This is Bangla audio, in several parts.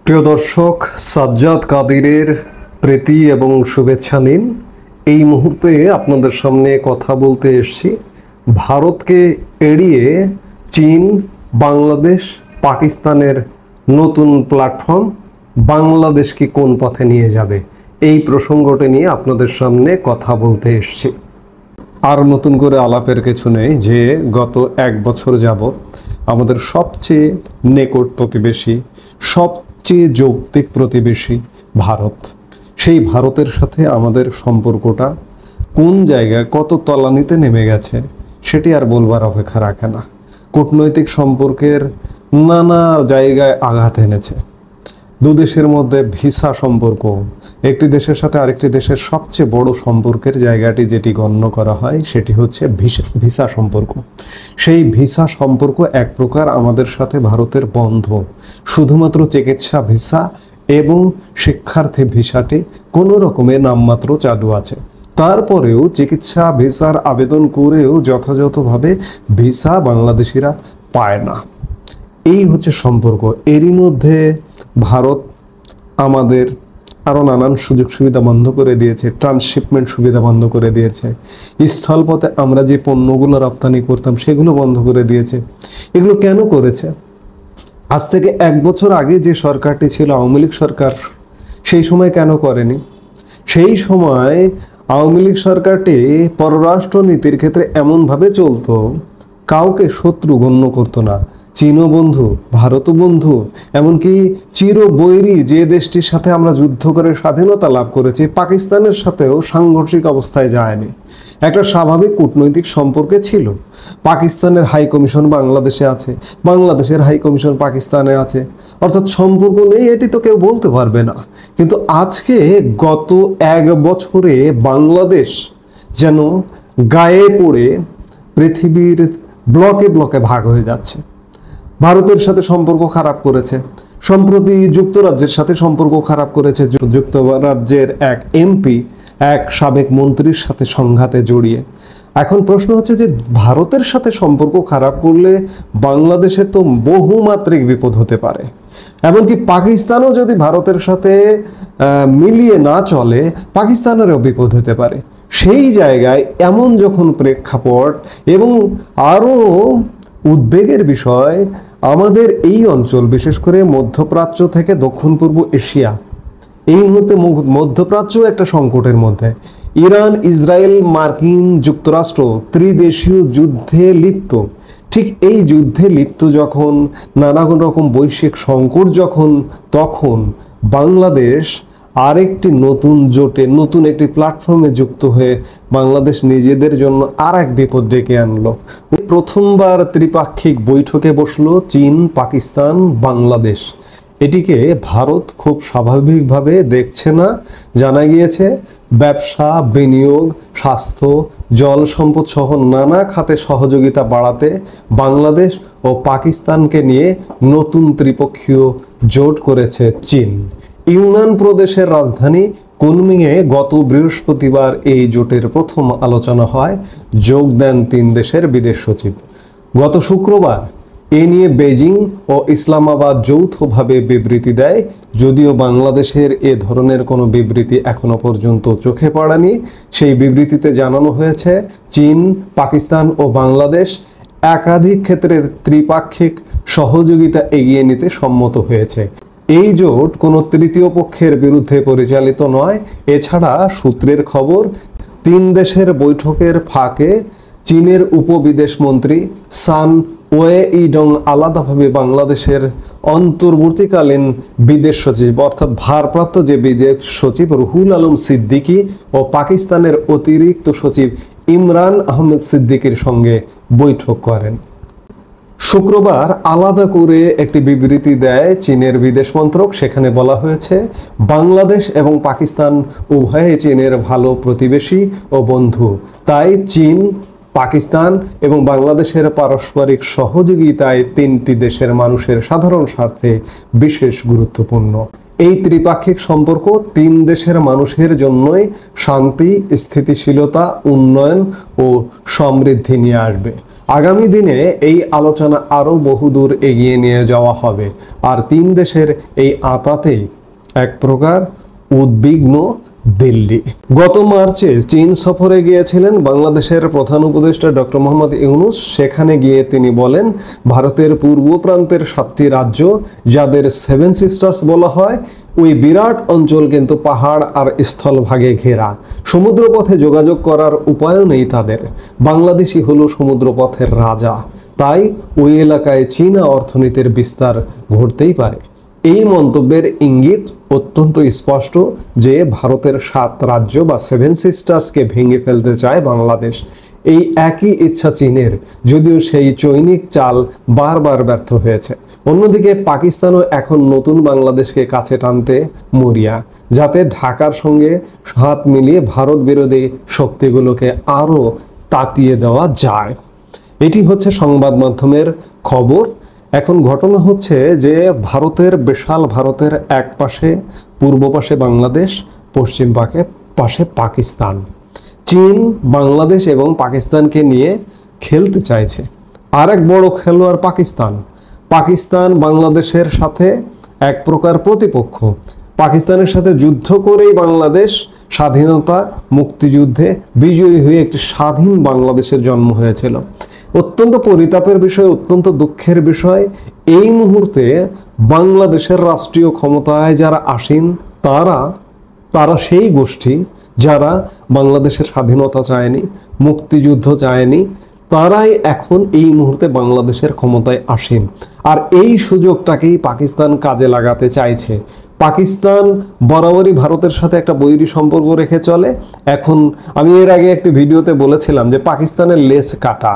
প্রিয় দর্শক, সাজ্জাদ কাদিরের প্রীতি এবং শুভেচ্ছা নিন। এই মুহূর্তে আপনাদের সামনে কথা বলতে এসেছি ভারতকে এড়িয়ে চীন, বাংলাদেশ, পাকিস্তানের নতুন প্ল্যাটফর্ম বাংলাদেশকে কোন পথে নিয়ে যাবে, এই প্রসঙ্গটি নিয়ে আপনাদের সামনে কথা বলতে এসেছি। আর নতুন করে আলাপের কিছু নেই যে গত এক বছর যাবৎ আমাদের সবচেয়ে নিকট প্রতিবেশী, সবচেয়ে যৌক্তিক প্রতিবেশী ভারত, সেই ভারতের সাথে আমাদের সম্পর্কটা কোন জায়গায় কত তলানিতে নেমে গেছে সেটি আর বলবার অপেক্ষা রাখে না। কূটনৈতিক সম্পর্কের নানা জায়গায় আঘাত এনেছে। দু দেশের মধ্যে ভিসা সম্পর্ক, একটি দেশের সাথে আরেকটি দেশের সবচেয়ে বড় সম্পর্কের জায়গাটি যেটি গণ্য করা হয় সেটি হচ্ছে ভিসা সম্পর্ক। সেই ভিসা সম্পর্ক এক প্রকার আমাদের সাথে ভারতের বন্ধ। শুধুমাত্র চিকিৎসা ভিসা এবং শিক্ষার্থী ভিসাটি কোনো রকমের নামমাত্র চালু আছে। তারপরেও চিকিৎসা ভিসার আবেদন করেও যথাযথভাবে ভিসা বাংলাদেশিরা পায় না। এই হচ্ছে সম্পর্ক। এরই মধ্যে ভারত আমাদের আরও নানান সুযোগ সুবিধা বন্ধ করে দিয়েছে, ট্রান্সশিপমেন্ট সুবিধা বন্ধ করে দিয়েছে, স্থলপথে আমরা যে পণ্যগুলো রপ্তানি করতাম সেগুলো বন্ধ করে দিয়েছে। এগুলো কেন করেছে? আজ থেকে এক বছর আগে যে সরকারটি ছিল আওয়ামী লীগ সরকার, সেই সময় কেন করেনি? সেই সময় আওয়ামী লীগ সরকারটি পররাষ্ট্র নীতির ক্ষেত্রে এমনভাবে চলতো, কাউকে শত্রু গণ্য করতো না। চীনও বন্ধু, ভারতও বন্ধু, এমনকি চির বৈরী যে দেশটির সাথে আমরা যুদ্ধ করে স্বাধীনতা লাভ করেছি, পাকিস্তানের সাথেও সাংঘর্ষিক অবস্থায় যায়নি। একটা স্বাভাবিক কূটনৈতিক সম্পর্কে ছিল। পাকিস্তানের হাই কমিশন বাংলাদেশে আছে, বাংলাদেশের হাই কমিশন পাকিস্তানে আছে, অর্থাৎ সম্পর্ক নেই এটি তো কেউ বলতে পারবে না। কিন্তু আজকে গত এক বছরে বাংলাদেশ যেন গায়ে পড়ে পৃথিবীর ব্লকে ব্লকে ভাগ হয়ে যাচ্ছে। ভারতের সাথে সম্পর্ক খারাপ করেছে, সম্প্রতি যুক্তরাজ্যের সাথে সম্পর্ক খারাপ করেছে। যুক্তরাজ্যের এক এমপি এক সাবেক মন্ত্রীর সাথে সংঘাতে জড়িয়ে। এখন প্রশ্ন হচ্ছে যে ভারতের সাথে সম্পর্ক খারাপ করলে বাংলাদেশের তো বহুমাত্রিক বিপদ হতে পারে। এমনকি পাকিস্তানও যদি ভারতের সাথে মিলিয়ে না চলে, পাকিস্তানেরও বিপদ হতে পারে। সেই জায়গায় এমন যখন প্রেক্ষাপট এবং আরও উদ্বেগের বিষয়, আমাদের এই অঞ্চল বিশেষ করে মধ্যপ্রাচ্য থেকে দক্ষিণ পূর্ব এশিয়া, এই মুহূর্তে মধ্যপ্রাচ্য একটা সংকটের মধ্যে। ইরান, ইসরায়েল, মার্কিন যুক্তরাষ্ট্র ত্রিদেশীয় যুদ্ধে লিপ্ত। ঠিক এই যুদ্ধে লিপ্ত যখন, নানা রকম বৈশ্বিক সংকট যখন, তখন বাংলাদেশ আরেকটি নতুন জোটে, নতুন একটি প্ল্যাটফর্মে যুক্ত হয়ে বাংলাদেশ নিজেদের জন্য আর এক বিপদ ডেকে আনলো। প্রথমবার ত্রিপাক্ষিক বৈঠকে বসলো চীন, পাকিস্তান, বাংলাদেশ। এটিকে ভারত খুব স্বাভাবিকভাবে দেখছে না। জানা গিয়েছে ব্যবসা, বিনিয়োগ, স্বাস্থ্য, জল সম্পদ সহ নানা খাতে সহযোগিতা বাড়াতে বাংলাদেশ ও পাকিস্তানকে নিয়ে নতুন ত্রিপক্ষীয় জোট করেছে চীন। ইউনান প্রদেশের রাজধানী কুনমিংয়ে গত বৃহস্পতিবার এই জোটের প্রথম আলোচনা হয়। যোগ দেন 3 দেশের বিদেশ সচিব। গত শুক্রবার এ নিয়ে বেজিং ও ইসলামাবাদ যৌথভাবে বিবৃতি দেয়। যদিও বাংলাদেশের এ ধরনের কোনো বিবৃতি এখনো পর্যন্ত চোখে পড়েনি। সেই বিবৃতিতে জানানো হয়েছে চীন, পাকিস্তান ও বাংলাদেশ একাধিক ক্ষেত্রে ত্রিপাক্ষিক সহযোগিতা এগিয়ে নিতে সম্মত হয়েছে। এই জোট কোনো তৃতীয় পক্ষের বিরুদ্ধে পরিচালিত নয়। এছাড়া সূত্রের খবর, 3 দেশের বৈঠকের ফাঁকে চীনের উপবিদেশ মন্ত্রী সান ওয়েইডং আলাদাভাবে বাংলাদেশের অন্তর্বর্তীকালীন বিদেশ সচিব অর্থাৎ ভারপ্রাপ্ত যে বিদেশ সচিব রুহুল আলম সিদ্দিকী ও পাকিস্তানের অতিরিক্ত সচিব ইমরান আহমেদ সিদ্দিকীর সঙ্গে বৈঠক করেন। শুক্রবার আলাদা করে একটি বিবৃতি দেয় চীনের বিদেশ মন্ত্রক। সেখানে বলা হয়েছে বাংলাদেশ এবং পাকিস্তান উভয়ে চীনের ভালো প্রতিবেশী ও বন্ধু। তাই চীন, পাকিস্তান এবং বাংলাদেশের পারস্পরিক সহযোগিতায় 3টি দেশের মানুষের সাধারণ স্বার্থে বিশেষ গুরুত্বপূর্ণ। এই ত্রিপাক্ষিক সম্পর্ক 3 দেশের মানুষের জন্যই শান্তি, স্থিতিশীলতা, উন্নয়ন ও সমৃদ্ধি নিয়ে আসবে। আগামী দিনে এই আলোচনা আরও বহুদূর এগিয়ে নিয়ে যাওয়া হবে। আর তিন দেশের এই আঁতাতেই এক প্রকার উদ্বিগ্ন দিল্লি। গত মার্চে চীন সফরে গিয়েছিলেন বাংলাদেশের প্রধান উপদেষ্টা ডক্টর মোহাম্মদ ইউনূস। সেখানে গিয়ে তিনি বলেন, ভারতের পূর্ব প্রান্তের 7টি রাজ্য, যাদের 7 সিস্টার্স বলা হয়, ওই বিরাট অঞ্চল কিন্তু পাহাড় আর স্থলভাগে ঘেরা। সমুদ্রপথে যোগাযোগ করার উপায়ও নেই তাদের। বাংলাদেশই হলো সমুদ্রপথের রাজা। তাই ওই এলাকায় চীনা অর্থনীতির বিস্তার ঘটতেই পারে। এই মন্তব্যের ইঙ্গিত অত্যন্ত স্পষ্ট যে ভারতের 7 রাজ্য বা 7 সিস্টার্সকে ভেঙে ফেলতে চায় বাংলাদেশ। এই একই ইচ্ছা চীনের, যদিও সেই চৈনিক চাল বারবার ব্যর্থ হয়েছে। অন্যদিকে পাকিস্তানও এখন নতুন বাংলাদেশকে কাছে টানতে মরিয়া, যাতে ঢাকার সঙ্গে হাত মিলিয়ে ভারত বিরোধী শক্তিগুলোকে আরও তাতিয়ে দেওয়া যায়। এটি হচ্ছে সংবাদ মাধ্যমের খবর। এখন ঘটনা হচ্ছে যে ভারতের এক পাশে পূর্ব পাশে বাংলাদেশ, পশ্চিম পাশে পাকিস্তান। চীন বাংলাদেশ এবং পাকিস্তানকে নিয়ে খেলতে চাইছে। আর এক বড় খেলোয়াড় পাকিস্তান বাংলাদেশের সাথে এক প্রকার প্রতিপক্ষ। পাকিস্তানের সাথে যুদ্ধ করেই বাংলাদেশ স্বাধীনতা মুক্তিযুদ্ধে বিজয়ী হয়ে একটি স্বাধীন বাংলাদেশের জন্ম হয়েছিল। অত্যন্ত পরিতাপের বিষয়, অত্যন্ত দুঃখের বিষয়, এই মুহূর্তে বাংলাদেশের রাষ্ট্রীয় ক্ষমতায় যারা আসীন তারা সেই গোষ্ঠী যারা বাংলাদেশের স্বাধীনতা চায়নি, মুক্তিযুদ্ধ চায়নি, তারাই এখন এই মুহূর্তে বাংলাদেশের ক্ষমতায় আসীন। আর এই সুযোগটাকেই পাকিস্তান কাজে লাগাতে চাইছে। পাকিস্তান বরাবরই ভারতের সাথে একটা বৈরী সম্পর্ক রেখে চলে। এখন আমি এর আগে একটি ভিডিওতে বলেছিলাম যে পাকিস্তানের লেজ কাটা,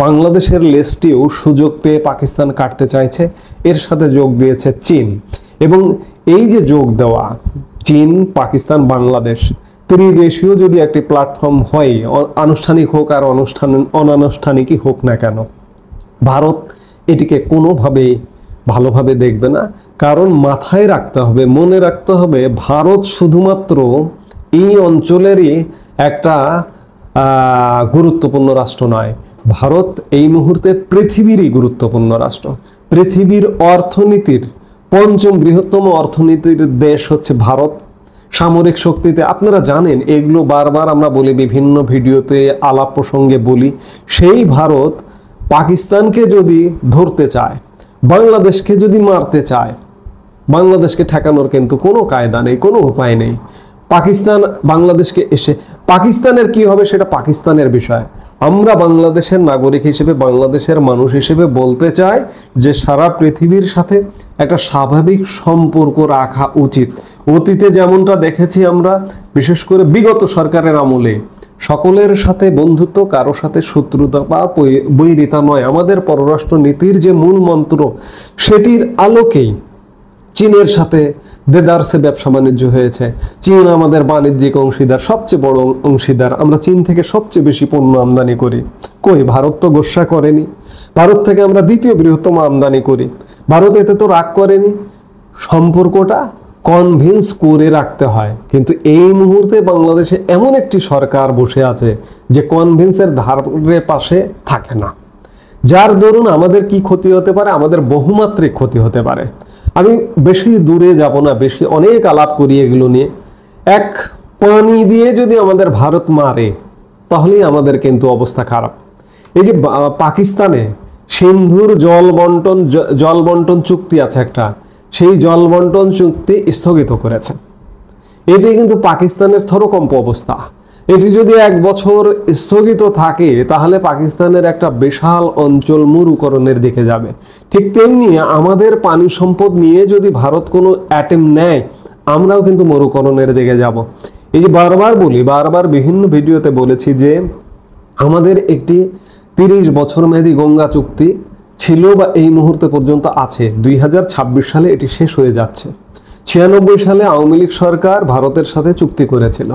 বাংলাদেশের লেজটিও সুযোগ পেয়ে পাকিস্তান কাটতে চাইছে। এর সাথে যোগ দিয়েছে চীন। এবং এই যে যোগ দেওয়া চীন, পাকিস্তান, বাংলাদেশ ত্রিদেশীয় যদি একটি প্ল্যাটফর্ম হয়, আনুষ্ঠানিক হোক আর অনানুষ্ঠানিকই হোক না কেন, ভারত এটিকে কোনোভাবেই ভালোভাবে দেখবে না। কারণ মাথায় রাখতে হবে, মনে রাখতে হবে, ভারত শুধুমাত্র এই অঞ্চলেরই একটা গুরুত্বপূর্ণ রাষ্ট্র নয়। ভারত এই মুহূর্তে পৃথিবীরই গুরুত্বপূর্ণ রাষ্ট্র। পৃথিবীর অর্থনীতির 5ম বৃহত্তম অর্থনীতির দেশ হচ্ছে ভারত। সামরিক শক্তিতে আপনারা জানেন, এগুলো বারবার আমরা বলি, বিভিন্ন ভিডিওতে আলাপ প্রসঙ্গে বলি। সেই ভারত পাকিস্তানকে যদি ধরতে চায়, বাংলাদেশকে যদি মারতে চায়, বাংলাদেশকে ঠেকানোর কিন্তু কোনো কায়দা নেই, কোনো উপায় নেই। পাকিস্তান বাংলাদেশকে এসে পাকিস্তানের কি হবে সেটা পাকিস্তানের বিষয়। আমরা বাংলাদেশের নাগরিক হিসেবে, বাংলাদেশের মানুষ হিসেবে বলতে চাই যে সারা পৃথিবীর সাথে একটা স্বাভাবিক সম্পর্ক রাখা উচিত। অতীতে যেমনটা দেখেছি আমরা, বিশেষ করে বিগত সরকারের আমলে, সকলের সাথে বন্ধুত্ব, কারো সাথে শত্রুতা বা বৈরিতা নয়। আমাদের পররাষ্ট্র নীতির যে মূল মন্ত্র, সেটির আলোকেই চীনের সাথে দেদারসে ব্যবসা বাণিজ্য হয়েছে। চীন আমাদের বাণিজ্যিক অংশীদার, সবচেয়ে বড় অংশীদার। আমরা চীন থেকে সবচেয়ে বেশি পণ্য আমদানি করি। কই, ভারত তো গোস্বা করেনি। ভারত থেকে আমরা 2য় বৃহত্তম আমদানি করি। ভারত এতে তো রাগ করেনি। সম্পর্কটা কনভিন্স করে রাখতে হয়। কিন্তু এই মুহূর্তে বাংলাদেশে এমন একটি সরকার বসে আছে যে কনভিন্সের ধারে পাশে থাকে না, যার দরুন আমাদের কি ক্ষতি হতে পারে, আমাদের বহুমাত্রিক ক্ষতি হতে পারে। আমি বেশি দূরে যাব না, অনেক আলাপ করি এগুলো নিয়ে। এক পানি দিয়ে যদি আমাদের ভারত মারে, তাহলেই আমাদের কিন্তু অবস্থা খারাপ। এই যে পাকিস্তানে সিন্ধুর জল বন্টন চুক্তি আছে একটা, সেই জল বন্টন চুক্তি স্থগিত করেছে। এতে কিন্তু পাকিস্তানের থরকম্প অবস্থা। এটি যদি 1 বছর স্থগিত থাকে, তাহলে পাকিস্তানের একটা বিশাল অঞ্চল মরুকরণের দিকে যাবে। ঠিক তেমনি আমাদের পানি সম্পদ নিয়ে যদি ভারত কোনো অ্যাটেম্প নেয়, আমরাও কিন্তু মরুকরণের দিকে যাব। এই যে বারবার বিভিন্ন ভিডিওতে বলেছি যে আমাদের একটি 30 বছর মেয়াদী গঙ্গা চুক্তি ছিল বা এই মুহূর্তে পর্যন্ত আছে। 2026 সালে এটি শেষ হয়ে যাচ্ছে। 96 সালে আওয়ামী লীগ সরকার ভারতের সাথে চুক্তি করেছিল।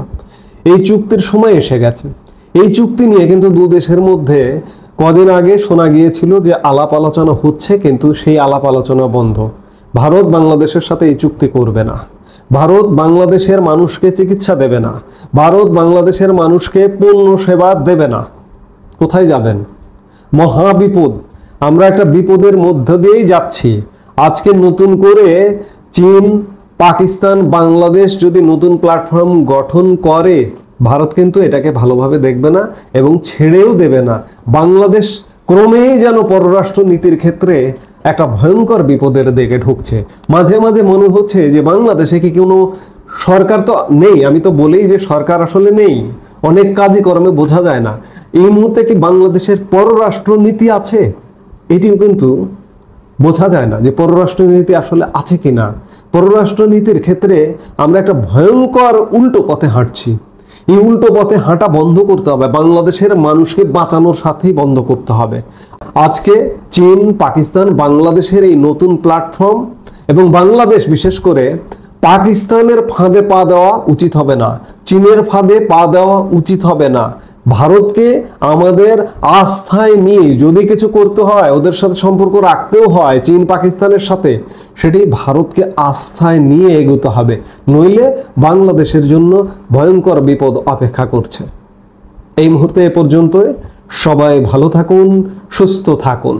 এই চুক্তির সময় এসে গেছে। এই চুক্তি নিয়ে কিন্তু দু দেশের মধ্যে কদিন আগে শোনা গিয়েছিল যে আলাপ আলোচনা হচ্ছে, কিন্তু সেই আলাপ আলোচনা বন্ধ। ভারত বাংলাদেশের সাথে এই চুক্তি করবে না। ভারত বাংলাদেশের মানুষকে চিকিৎসা দেবে না। ভারত বাংলাদেশের মানুষকে পণ্য সেবা দেবে না। কোথায় যাবেন? মহাবিপদ। আমরা একটা বিপদের মধ্য দিয়েই যাচ্ছি। আজকে নতুন করে চীন, পাকিস্তান, বাংলাদেশ যদি নতুন প্ল্যাটফর্ম গঠন করে, ভারত কিন্তু এটাকে ভালোভাবে দেখবে না এবং ছেড়েও দেবে না। বাংলাদেশ ক্রমেই যেন পররাষ্ট্র নীতির ক্ষেত্রে একটা ভয়ঙ্কর বিপদের দিকে ঢুকছে। মাঝে মাঝে মনে হচ্ছে যে বাংলাদেশে কি কোনো সরকার তো নেই। আমি তো বলেই যে সরকার আসলে নেই, অনেক কাজই কর্মে বোঝা যায় না। এই মুহূর্তে কি বাংলাদেশের পররাষ্ট্র নীতি আছে? এটিও কিন্তু বোঝা যায় না যে পররাষ্ট্র নীতি আসলে আছে কিনা। পররাষ্ট্র নীতির ক্ষেত্রে আমরা একটা ভয়ঙ্কর উল্টো পথে হাঁটছি। এই উল্টো পথে হাঁটা বন্ধ করতে হবে, বাংলাদেশের মানুষকে বাঁচানোর সাথেই বন্ধ করতে হবে। আজকে চীন, পাকিস্তান, বাংলাদেশের এই নতুন প্ল্যাটফর্ম এবং বাংলাদেশ বিশেষ করে পাকিস্তানের ফাঁদে পা দেওয়া উচিত হবে না, চীনের ফাঁদে পা দেওয়া উচিত হবে না। ভারতকে আমাদের আস্থায় নিয়ে যদি কিছু করতে হয়, ওদের সাথে সম্পর্ক রাখতেও হয় চীন পাকিস্তানের সাথে, সেটি ভারতকে আস্থায় নিয়ে এগোতে হবে, নইলে বাংলাদেশের জন্য ভয়ঙ্কর বিপদ অপেক্ষা করছে। এই মুহূর্তে এ পর্যন্তই। সবাই ভালো থাকুন, সুস্থ থাকুন।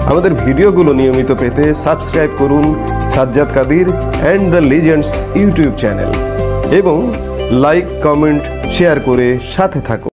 আমাদের ভিডিওগুলো নিয়মিত পেতে সাবস্ক্রাইব করুন Sajjad Kadir and the legends YouTube channel এবং লাইক, কমেন্ট, শেয়ার করে সাথে থাকুন।